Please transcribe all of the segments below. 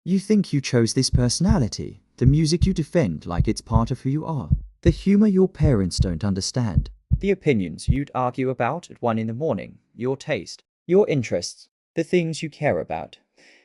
You think you chose this personality, the music you defend like it's part of who you are, the humor your parents don't understand, the opinions you'd argue about at 1 in the morning, your taste, your interests, the things you care about.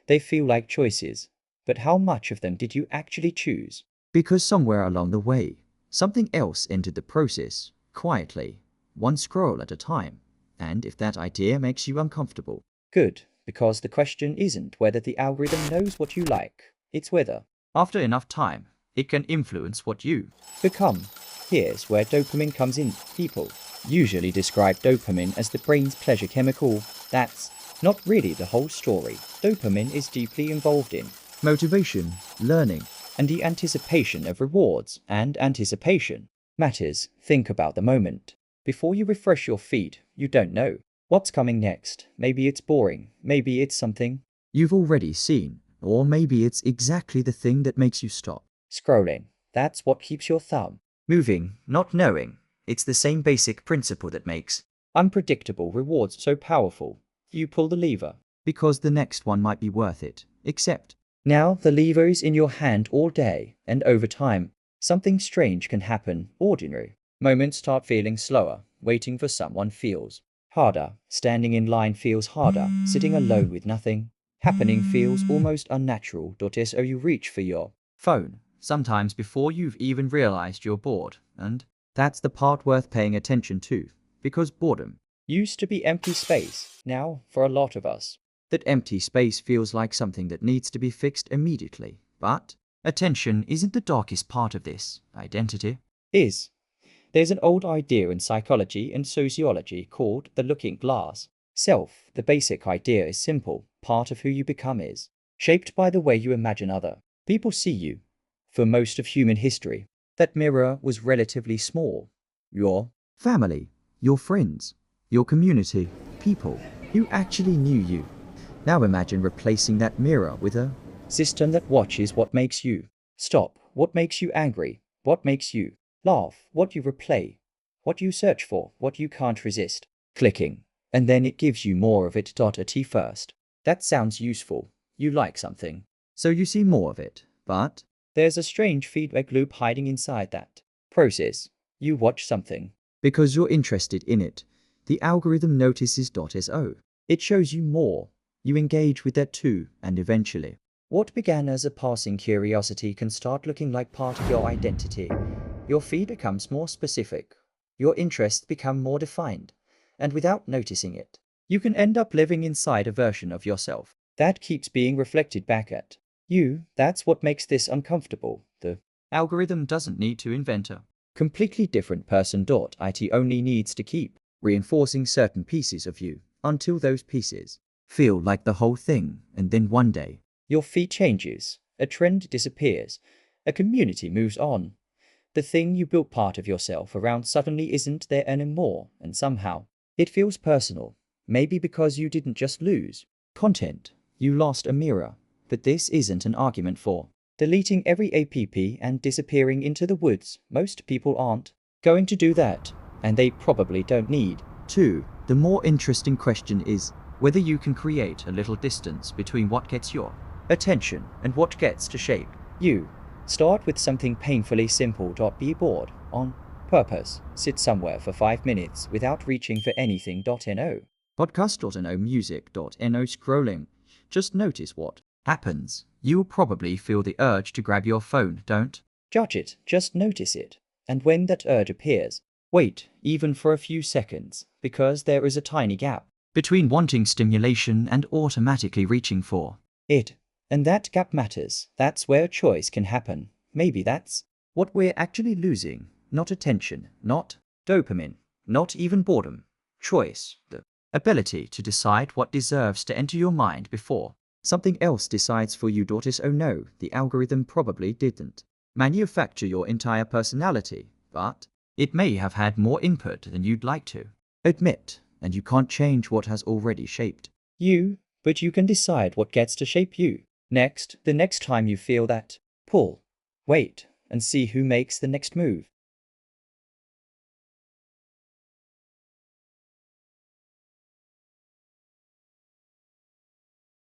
They feel like choices. But how much of them did you actually choose? Because somewhere along the way, something else entered the process, quietly, one scroll at a time. And if that idea makes you uncomfortable, good, because the question isn't whether the algorithm knows what you like, it's whether, after enough time, it can influence what you become. Here's where dopamine comes in. People usually describe dopamine as the brain's pleasure chemical. That's not really the whole story. Dopamine is deeply involved in motivation, learning, and the anticipation of rewards. And anticipation matters. Think about the moment. Before you refresh your feed, you don't know what's coming next. Maybe it's boring. Maybe it's something you've already seen. Or maybe it's exactly the thing that makes you stop scrolling. That's what keeps your thumb moving, not knowing. It's the same basic principle that makes unpredictable rewards so powerful. You pull the lever because the next one might be worth it. Except now the lever is in your hand all day, and over time, something strange can happen. Ordinary moments start feeling slower. Waiting for someone feels harder. Standing in line feels harder. Sitting alone with nothing happening feels almost unnatural. So you reach for your phone, sometimes before you've even realized you're bored. And that's the part worth paying attention to, because boredom used to be empty space. Now, for a lot of us, that empty space feels like something that needs to be fixed immediately. But attention isn't the darkest part of this. Identity is. There's an old idea in psychology and sociology called the looking glass. Self, the basic idea is simple. Part of who you become is shaped by the way you imagine other people see you. For most of human history, that mirror was relatively small. Your family, your friends, your community, people who actually knew you. Now imagine replacing that mirror with a system that watches what makes you stop, what makes you angry, what makes you laugh, what you replay, what you search for, what you can't resist clicking, and then it gives you more of it. At first, that sounds useful. You like something, so you see more of it. But there's a strange feedback loop hiding inside that process. You watch something because you're interested in it. The algorithm notices. So it shows you more. You engage with that too, and eventually, what began as a passing curiosity can start looking like part of your identity. Your feed becomes more specific. Your interests become more defined. And without noticing it, you can end up living inside a version of yourself that keeps being reflected back at you. That's what makes this uncomfortable. The algorithm doesn't need to invent a completely different person. It only needs to keep reinforcing certain pieces of you until those pieces feel like the whole thing. And then one day, your feed changes, a trend disappears, a community moves on. The thing you built part of yourself around suddenly isn't there anymore, and somehow it feels personal. Maybe because you didn't just lose content, you lost a mirror. But this isn't an argument for deleting every app and disappearing into the woods. Most people aren't going to do that, and they probably don't need to. The more interesting question is whether you can create a little distance between what gets your attention and what gets to shape you. Start with something painfully simple. Be bored on purpose. Sit somewhere for 5 minutes without reaching for anything. No podcast.no, music.no, scrolling. Just notice what happens. You'll probably feel the urge to grab your phone. Don't judge it, just notice it. And when that urge appears, wait, even for a few seconds, because there is a tiny gap between wanting stimulation and automatically reaching for it. And that gap matters. That's where choice can happen. Maybe that's what we're actually losing. Not attention, not dopamine, not even boredom. Choice, the ability to decide what deserves to enter your mind before something else decides for you. Oh no, the algorithm probably didn't manufacture your entire personality, but it may have had more input than you'd like to admit, and you can't change what has already shaped you, but you can decide what gets to shape you. The next time you feel that pull, wait and see who makes the next move.